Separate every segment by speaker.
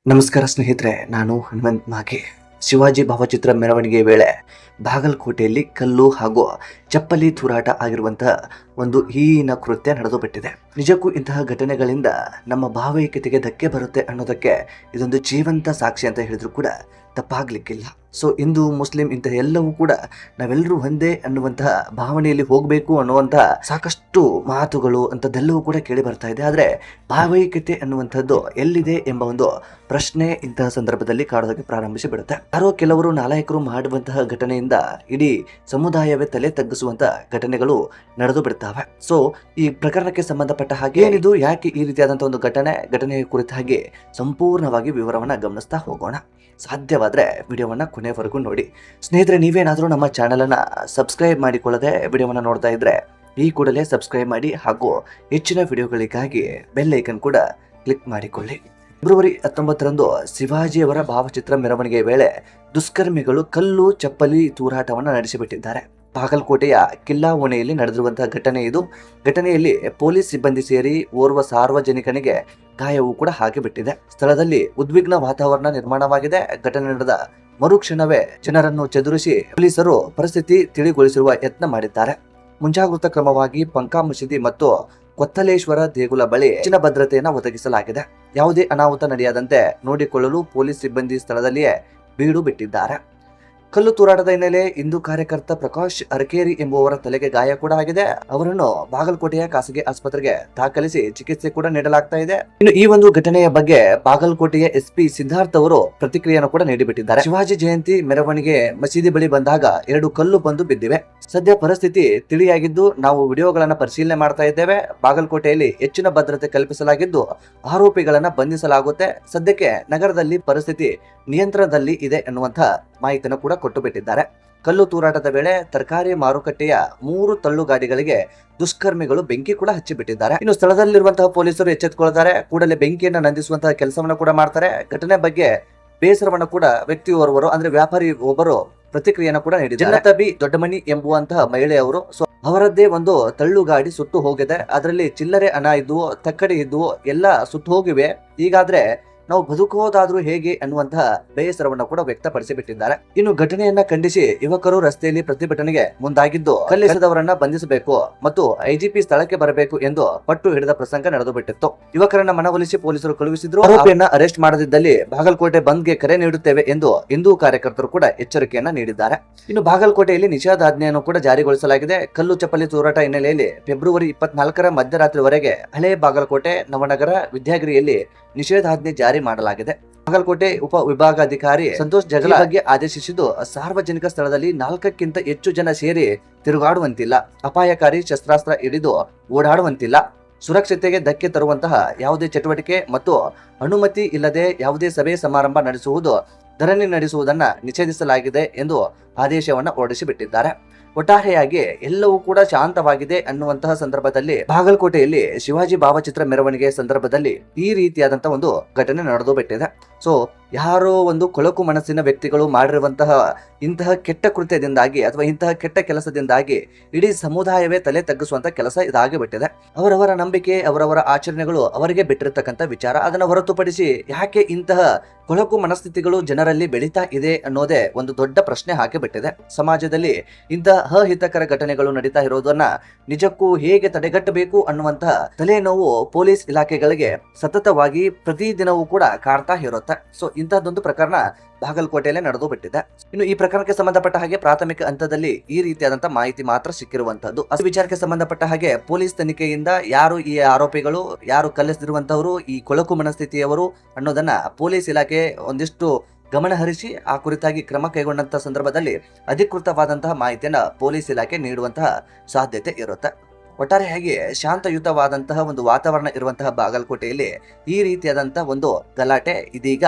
Speaker 1: ನಮಸ್ಕಾರ ಸ್ನೇಹಿತರೆ, ನಾನು ಹನುಮಂತ್ ಮಾಗೆ. ಶಿವಾಜಿ ಭಾವಚಿತ್ರ ಮೆರವಣಿಗೆ ವೇಳೆ ಬಾಗಲಕೋಟೆಯಲ್ಲಿ ಕಲ್ಲು ಹಾಗೂ ಚಪ್ಪಲಿ ತೂರಾಟ ಆಗಿರುವಂತಹ ಒಂದು ಹೀನ ಕೃತ್ಯ ನಡೆದು ಬಿಟ್ಟಿದೆ. ನಿಜಕ್ಕೂ ಇಂತಹ ಘಟನೆಗಳಿಂದ ನಮ್ಮ ಭಾವೈಕ್ಯತೆಗೆ ಧಕ್ಕೆ ಬರುತ್ತೆ ಅನ್ನೋದಕ್ಕೆ ಇದೊಂದು ಜೀವಂತ ಸಾಕ್ಷಿ ಅಂತ ಹೇಳಿದ್ರು ಕೂಡ ತಪ್ಪಾಗ್ಲಿಕ್ಕಿಲ್ಲ. ಸೊ ಇಂದು ಮುಸ್ಲಿಂ ಇಂತಹ ಎಲ್ಲವೂ ಕೂಡ ನಾವೆಲ್ಲರೂ ಒಂದೇ ಅನ್ನುವಂತಹ ಭಾವನೆಯಲ್ಲಿ ಹೋಗಬೇಕು ಅನ್ನುವಂತಹ ಸಾಕಷ್ಟು ಮಾತುಗಳು ಅಂತದೆಲ್ಲವೂ ಕೂಡ ಕೇಳಿ ಬರ್ತಾ ಇದೆ. ಆದರೆ ಭಾವೈಕ್ಯತೆ ಅನ್ನುವಂಥದ್ದು ಎಲ್ಲಿದೆ ಎಂಬ ಒಂದು ಪ್ರಶ್ನೆ ಇಂತಹ ಸಂದರ್ಭದಲ್ಲಿ ಕಾಡೋದಕ್ಕೆ ಪ್ರಾರಂಭಿಸಿ ಬಿಡುತ್ತೆ. ಯಾರೋ ಕೆಲವರು ನಾಲಾಯಕರು ಮಾಡುವಂತಹ ಘಟನೆಯಿಂದ ಇಡೀ ಸಮುದಾಯವೇ ತಲೆ ತಗ್ಗಿಸುವಂತಹ ಘಟನೆಗಳು ನಡೆದು ಬಿಡ್ತಾವೆ. ಸೊ ಈ ಪ್ರಕರಣಕ್ಕೆ ಸಂಬಂಧಪಟ್ಟ ಹಾಗೆ ಏನಿದು, ಯಾಕೆ ಈ ರೀತಿಯಾದಂತಹ ಒಂದು ಘಟನೆಯ ಕುರಿತ ಹಾಗೆ ಸಂಪೂರ್ಣವಾಗಿ ವಿವರವನ್ನ ಗಮನಿಸ್ತಾ ಹೋಗೋಣ. ಸಾಧ್ಯವಾದರೆ ವಿಡಿಯೋವನ್ನು ಕೊನೆವರೆಗೂ ನೋಡಿ. ಸ್ನೇಹಿತರೆ, ನೀವೇನಾದರೂ ನಮ್ಮ ಚಾನಲನ್ನು ಸಬ್ಸ್ಕ್ರೈಬ್ ಮಾಡಿಕೊಳ್ಳದೆ ವಿಡಿಯೋವನ್ನು ನೋಡ್ತಾ ಇದ್ರೆ ಈ ಕೂಡಲೇ ಸಬ್ಸ್ಕ್ರೈಬ್ ಮಾಡಿ ಹಾಗೂ ಹೆಚ್ಚಿನ ವಿಡಿಯೋಗಳಿಗಾಗಿ ಬೆಲ್ ಐಕನ್ ಕೂಡ ಕ್ಲಿಕ್ ಮಾಡಿಕೊಳ್ಳಿ. ಫೆಬ್ರವರಿ 19ರಂದು ಶಿವಾಜಿಯವರ ಭಾವಚಿತ್ರ ಮೆರವಣಿಗೆ ವೇಳೆ ದುಷ್ಕರ್ಮಿಗಳು ಕಲ್ಲು ಚಪ್ಪಲಿ ತೂರಾಟವನ್ನು ನಡೆಸಿಬಿಟ್ಟಿದ್ದಾರೆ. ಬಾಗಲಕೋಟೆಯ ಕಿಲ್ಲಾ ಓಣೆಯಲ್ಲಿ ನಡೆದಿರುವಂತಹ ಘಟನೆ ಇದು. ಘಟನೆಯಲ್ಲಿ ಪೊಲೀಸ್ ಸಿಬ್ಬಂದಿ ಸೇರಿ ಓರ್ವ ಸಾರ್ವಜನಿಕನಿಗೆ ಗಾಯವೂ ಕೂಡ ಆಗಿಬಿಟ್ಟಿದೆ. ಸ್ಥಳದಲ್ಲಿ ಉದ್ವಿಗ್ನ ವಾತಾವರಣ ನಿರ್ಮಾಣವಾಗಿದೆ. ಘಟನೆ ನಡೆದ ಮರುಕ್ಷಣವೇ ಜನರನ್ನು ಚದುರಿಸಿ ಪೊಲೀಸರು ಪರಿಸ್ಥಿತಿ ತಿಳಿಗೊಳಿಸಿರುವ ಯತ್ನ ಮಾಡಿದ್ದಾರೆ. ಮುಂಜಾಗೃತಾ ಕ್ರಮವಾಗಿ ಪಂಕಾ ಮಸೀದಿ ಮತ್ತು ಕೊತ್ತಲೇಶ್ವರ ದೇಗುಲ ಬಳಿ ಹೆಚ್ಚಿನ ಭದ್ರತೆಯನ್ನು ಒದಗಿಸಲಾಗಿದೆ. ಯಾವುದೇ ಅನಾಹುತ ನಡೆಯದಂತೆ ನೋಡಿಕೊಳ್ಳಲು ಪೊಲೀಸ್ ಸಿಬ್ಬಂದಿ ಸ್ಥಳದಲ್ಲಿಯೇ ಬೀಡು ಬಿಟ್ಟಿದ್ದಾರೆ. ಕಲ್ಲು ತೂರಾಟದ ಹಿನ್ನೆಲೆ ಹಿಂದೂ ಕಾರ್ಯಕರ್ತ ಪ್ರಕಾಶ್ ಅರಕೇರಿ ಎಂಬುವರ ತಲೆಗೆ ಗಾಯ ಕೂಡ ಆಗಿದೆ. ಅವರನ್ನು ಬಾಗಲಕೋಟೆಯ ಖಾಸಗಿ ಆಸ್ಪತ್ರೆಗೆ ದಾಖಲಿಸಿ ಚಿಕಿತ್ಸೆ ಕೂಡ ನೀಡಲಾಗ್ತಾ ಇದೆ. ಇನ್ನು ಈ ಒಂದು ಘಟನೆಯ ಬಗ್ಗೆ ಬಾಗಲಕೋಟೆಯ SP ಸಿದ್ಧಾರ್ಥ್ ಅವರು ಪ್ರತಿಕ್ರಿಯೆಯನ್ನು ಕೂಡ ನೀಡಿಬಿಟ್ಟಿದ್ದಾರೆ. ಶಿವಾಜಿ ಜಯಂತಿ ಮೆರವಣಿಗೆ ಮಸೀದಿ ಬಳಿ ಬಂದಾಗ 2 ಕಲ್ಲು ಬಂದು ಬಿದ್ದಿವೆ. ಸದ್ಯ ಪರಿಸ್ಥಿತಿ ತಿಳಿಯಾಗಿದ್ದು ನಾವು ವಿಡಿಯೋಗಳನ್ನ ಪರಿಶೀಲನೆ ಮಾಡ್ತಾ ಇದ್ದೇವೆ. ಬಾಗಲಕೋಟೆಯಲ್ಲಿ ಹೆಚ್ಚಿನ ಭದ್ರತೆ ಕಲ್ಪಿಸಲಾಗಿದ್ದು ಆರೋಪಿಗಳನ್ನ ಬಂಧಿಸಲಾಗುತ್ತೆ. ಸದ್ಯಕ್ಕೆ ನಗರದಲ್ಲಿ ಪರಿಸ್ಥಿತಿ ನಿಯಂತ್ರಣದಲ್ಲಿ ಇದೆ ಎನ್ನುವಂತಹ ಮಾಹಿತಿಯನ್ನು ಕೂಡ ಕೊಟ್ಟು ಬಿಟ್ಟಿದ್ದಾರೆ. ಕಲ್ಲು ತೂರಾಟದ ವೇಳೆ ತರಕಾರಿ ಮಾರುಕಟ್ಟೆಯ 3 ತಳ್ಳು ಗಾಡಿಗಳಿಗೆ ದುಷ್ಕರ್ಮಿಗಳು ಬೆಂಕಿ ಕೂಡ ಹಚ್ಚಿಬಿಟ್ಟಿದ್ದಾರೆ. ಇನ್ನು ಸ್ಥಳದಲ್ಲಿರುವಂತಹ ಪೊಲೀಸರು ಎಚ್ಚೆತ್ತುಕೊಳ್ಳುತ್ತಾರೆ. ಕೂಡಲೇ ಬೆಂಕಿಯನ್ನು ನಂದಿಸುವಂತಹ ಕೆಲಸವನ್ನು ಕೂಡ ಮಾಡ್ತಾರೆ. ಘಟನೆ ಬಗ್ಗೆ ಬೇಸರವನ್ನು ಕೂಡ ವ್ಯಕ್ತಿಯೋರ್ವರು ಅಂದ್ರೆ ವ್ಯಾಪಾರಿ ಒಬ್ಬರು ಪ್ರತಿಕ್ರಿಯೆಯನ್ನು ಕೂಡ ನೀಡಿದ್ದಾರೆ. ಜನ್ನತಬಿ ದೊಡ್ಡಮನಿ ಎಂಬುವಂತಹ ಮಹಿಳೆಯವರು ಅವರದ್ದೇ ಒಂದು ತಳ್ಳು ಗಾಡಿ ಸುಟ್ಟು ಹೋಗಿದೆ. ಅದರಲ್ಲಿ ಚಿಲ್ಲರೆ ಹಣ ಇದ್ವು, ತಕ್ಕಡಿ ಇದ್ವು, ಎಲ್ಲ ಸುಟ್ಟು ಹೋಗಿವೆ. ಹೀಗಾದ್ರೆ ನಾವು ಬದುಕುವುದಾದ್ರೂ ಹೇಗೆ ಅನ್ನುವಂತಹ ಬೇಸರವನ್ನು ಕೂಡ ವ್ಯಕ್ತಪಡಿಸಿಬಿಟ್ಟಿದ್ದಾರೆ. ಇನ್ನು ಘಟನೆಯನ್ನ ಖಂಡಿಸಿ ಯುವಕರು ರಸ್ತೆಯಲ್ಲಿ ಪ್ರತಿಭಟನೆಗೆ ಮುಂದಾಗಿದ್ದು ಕಲ್ಲೆಸೆದವರನ್ನ ಬಂಧಿಸಬೇಕು ಮತ್ತು IGP ಸ್ಥಳಕ್ಕೆ ಬರಬೇಕು ಎಂದು ಪಟ್ಟು ಹಿಡಿದ ಪ್ರಸಂಗ ನಡೆದು ಬಿಟ್ಟಿತ್ತು. ಯುವಕರನ್ನ ಮನವೊಲಿಸಿ ಪೊಲೀಸರು ಕಳುಹಿಸಿದ್ರು. ಆರೋಪಿಯನ್ನ ಅರೆಸ್ಟ್ ಮಾಡದಿದ್ದಲ್ಲಿ ಬಾಗಲಕೋಟೆ ಬಂದ್ಗೆ ಕರೆ ನೀಡುತ್ತೇವೆ ಎಂದು ಹಿಂದೂ ಕಾರ್ಯಕರ್ತರು ಕೂಡ ಎಚ್ಚರಿಕೆಯನ್ನ ನೀಡಿದ್ದಾರೆ. ಇನ್ನು ಬಾಗಲಕೋಟೆಯಲ್ಲಿ ನಿಷೇಧಾಜ್ಞೆಯನ್ನು ಕೂಡ ಜಾರಿಗೊಳಿಸಲಾಗಿದೆ. ಕಲ್ಲು ಚಪ್ಪಲಿ ತೂರಾಟ ಹಿನ್ನೆಲೆಯಲ್ಲಿ ಫೆಬ್ರವರಿ 24ರ ಮಧ್ಯರಾತ್ರಿವರೆಗೆ ಹಳೆ ಬಾಗಲಕೋಟೆ, ನವನಗರ, ವಿದ್ಯಾಗಿರಿಯಲ್ಲಿ ನಿಷೇಧಾಜ್ಞೆ ಜಾರಿ ಮಾಡಲಾಗಿದೆ. ಬಾಗಲಕೋಟೆ ಉಪ ವಿಭಾಗಾಧಿಕಾರಿ ಸಂತೋಷ್ ಜಗಲ ಬಗ್ಗೆ ಆದೇಶಿಸಿದ್ದು ಸಾರ್ವಜನಿಕ ಸ್ಥಳದಲ್ಲಿ 4ಕ್ಕಿಂತ ಹೆಚ್ಚು ಜನ ಸೇರಿ ತಿರುಗಾಡುವಂತಿಲ್ಲ, ಅಪಾಯಕಾರಿ ಶಸ್ತ್ರಾಸ್ತ್ರ ಹಿಡಿದು ಓಡಾಡುವಂತಿಲ್ಲ, ಸುರಕ್ಷತೆಗೆ ಧಕ್ಕೆ ತರುವಂತಹ ಯಾವುದೇ ಚಟುವಟಿಕೆ ಮತ್ತು ಅನುಮತಿ ಇಲ್ಲದೆ ಯಾವುದೇ ಸಭೆ ಸಮಾರಂಭ ನಡೆಸುವುದು, ಧರಣಿ ನಡೆಸುವುದನ್ನ ನಿಷೇಧಿಸಲಾಗಿದೆ ಎಂದು ಆದೇಶವನ್ನು ಹೊರಡಿಸಿಬಿಟ್ಟಿದ್ದಾರೆ. ಒಟ್ಟಾರೆಯಾಗಿ ಎಲ್ಲವೂ ಕೂಡ ಶಾಂತವಾಗಿದೆ ಅನ್ನುವಂತಹ ಸಂದರ್ಭದಲ್ಲಿ ಬಾಗಲಕೋಟೆಯಲ್ಲಿ ಶಿವಾಜಿ ಭಾವಚಿತ್ರ ಮೆರವಣಿಗೆ ಸಂದರ್ಭದಲ್ಲಿ ಈ ರೀತಿಯಾದಂತಹ ಒಂದು ಘಟನೆ ನಡೆದು ಬಿಟ್ಟಿದೆ. ಸೊ ಯಾರೋ ಒಂದು ಕೊಳಕು ಮನಸ್ಸಿನ ವ್ಯಕ್ತಿಗಳು ಮಾಡಿರುವಂತಹ ಇಂತಹ ಕೆಟ್ಟ ಕೃತ್ಯದಿಂದಾಗಿ ಅಥವಾ ಇಂತಹ ಕೆಟ್ಟ ಕೆಲಸದಿಂದಾಗಿ ಇಡೀ ಸಮುದಾಯವೇ ತಲೆ ತಗ್ಗಿಸುವಂತ ಕೆಲಸ ಇದಾಗಿ ಬಿಟ್ಟಿದೆ. ಅವರವರ ನಂಬಿಕೆ, ಅವರವರ ಆಚರಣೆಗಳು ಅವರಿಗೆ ಬಿಟ್ಟಿರತಕ್ಕಂಥ ವಿಚಾರ. ಅದನ್ನು ಹೊರತುಪಡಿಸಿ ಯಾಕೆ ಇಂತಹ ಕೊಳಕು ಮನಸ್ಥಿತಿಗಳು ಜನರಲ್ಲಿ ಬೆಳೀತಾ ಇದೆ ಅನ್ನೋದೇ ಒಂದು ದೊಡ್ಡ ಪ್ರಶ್ನೆ ಹಾಕಿಬಿಟ್ಟಿದೆ. ಸಮಾಜದಲ್ಲಿ ಇಂತಹ ಅಹಿತಕರ ಘಟನೆಗಳು ನಡೀತಾ ಇರೋದನ್ನ ನಿಜಕ್ಕೂ ಹೇಗೆ ತಡೆಗಟ್ಟಬೇಕು ಅನ್ನುವಂತಹ ತಲೆನೋವು ಪೊಲೀಸ್ ಇಲಾಖೆಗಳಿಗೆ ಸತತವಾಗಿ ಪ್ರತಿದಿನವೂ ಕೂಡ ಕಾಡ್ತಾ ಇರುತ್ತೆ. ಸೊ ಇಂತಹದ್ದೊಂದು ಪ್ರಕರಣ ಬಾಗಲಕೋಟೆಯಲ್ಲೇ ನಡೆದು ಬಿಟ್ಟಿದೆ. ಇನ್ನು ಈ ಪ್ರಕರಣಕ್ಕೆ ಸಂಬಂಧಪಟ್ಟ ಹಾಗೆ ಪ್ರಾಥಮಿಕ ಹಂತದಲ್ಲಿ ಈ ರೀತಿಯಾದಂತಹ ಮಾಹಿತಿ ಮಾತ್ರ ಸಿಕ್ಕಿರುವಂತದ್ದು. ಆ ವಿಚಾರಕ್ಕೆ ಸಂಬಂಧಪಟ್ಟ ಹಾಗೆ ಪೊಲೀಸ್ ತನಿಖೆಯಿಂದ ಯಾರು ಈ ಆರೋಪಿಗಳು, ಯಾರು ಕಲ್ಲೆಸೆದಿರುವಂತವರು, ಈ ಕೊಳಕು ಮನಸ್ಥಿತಿಯವರು ಅನ್ನೋದನ್ನ ಪೊಲೀಸ್ ಇಲಾಖೆ ಒಂದಿಷ್ಟು ಗಮನ ಹರಿಸಿ ಆ ಕುರಿತಾಗಿ ಕ್ರಮ ಕೈಗೊಂಡಂತಹ ಸಂದರ್ಭದಲ್ಲಿ ಅಧಿಕೃತವಾದಂತಹ ಮಾಹಿತಿಯನ್ನ ಪೊಲೀಸ್ ಇಲಾಖೆ ನೀಡುವಂತಹ ಸಾಧ್ಯತೆ ಇರುತ್ತೆ. ಒಟ್ಟಾರೆಯಾಗಿ ಶಾಂತಯುತವಾದಂತಹ ಒಂದು ವಾತಾವರಣ ಇರುವಂತಹ ಬಾಗಲಕೋಟೆಯಲ್ಲಿ ಈ ರೀತಿಯಾದಂತಹ ಒಂದು ಗಲಾಟೆ ಇದೀಗ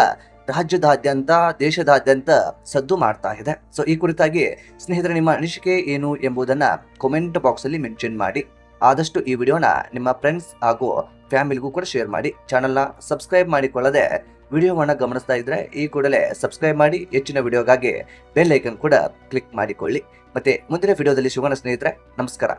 Speaker 1: ರಾಜ್ಯದಾದ್ಯಂತ, ದೇಶದಾದ್ಯಂತ ಸದ್ದು ಮಾಡ್ತಾ ಇದೆ. ಸೊ ಈ ಕುರಿತಾಗಿ ಸ್ನೇಹಿತರೆ ನಿಮ್ಮ ಅನಿಸಿಕೆ ಏನು ಎಂಬುದನ್ನ ಕಾಮೆಂಟ್ ಬಾಕ್ಸ್ ಅಲ್ಲಿ ಮೆನ್ಷನ್ ಮಾಡಿ. ಆದಷ್ಟು ಈ ವಿಡಿಯೋನ ನಿಮ್ಮ ಫ್ರೆಂಡ್ಸ್ ಹಾಗೂ ಫ್ಯಾಮಿಲಿಗೂ ಕೂಡ ಶೇರ್ ಮಾಡಿ. ಚಾನಲ್ನ ಸಬ್ಸ್ಕ್ರೈಬ್ ಮಾಡಿಕೊಳ್ಳದೆ ವಿಡಿಯೋವನ್ನು ಗಮನಿಸ್ತಾ ಇದ್ರೆ ಈ ಕೂಡಲೇ ಸಬ್ಸ್ಕ್ರೈಬ್ ಮಾಡಿ. ಹೆಚ್ಚಿನ ವಿಡಿಯೋಗಾಗಿ ಬೆಲ್ ಐಕನ್ ಕೂಡ ಕ್ಲಿಕ್ ಮಾಡಿಕೊಳ್ಳಿ. ಮತ್ತೆ ಮುಂದಿನ ವಿಡಿಯೋದಲ್ಲಿ ಸಿಗೋಣ ಸ್ನೇಹಿತರೆ. ನಮಸ್ಕಾರ.